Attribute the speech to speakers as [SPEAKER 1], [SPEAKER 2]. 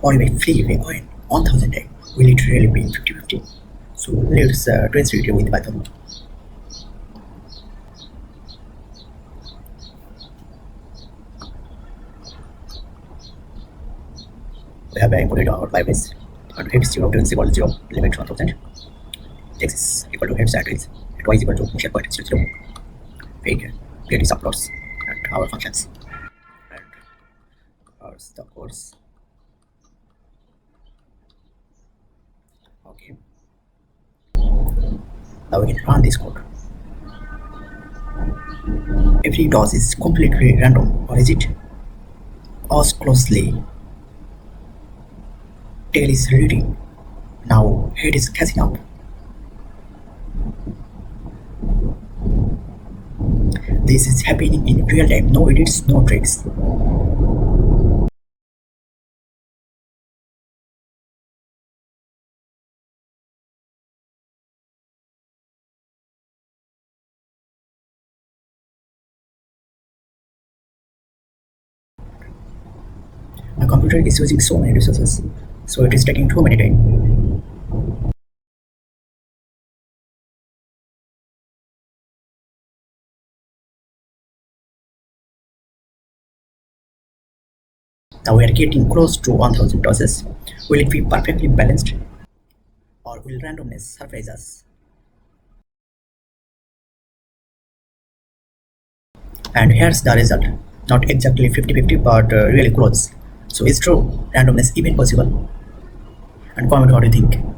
[SPEAKER 1] or even free way on 1000 day, will it really be 50-50? So let's trace it with Python. We have inputted our libraries and x 0 to x equal to 0, limit 1000, x is equal to heads address, and y is equal to initial point 0, fake creating subplots and our functions and our stock codes. Okay, now we can run this code. Every toss is completely random, or is it? Ask closely. Tail is reading. Now head is catching up. This is happening in real time. No edits, no tricks. My computer is using so many resources, so it is taking too many time. Now we are getting close to 1000 tosses. Will it be perfectly balanced? Or will randomness surprise us? And here's the result. Not exactly 50-50, but really close. So is true randomness even possible? And comment what you think.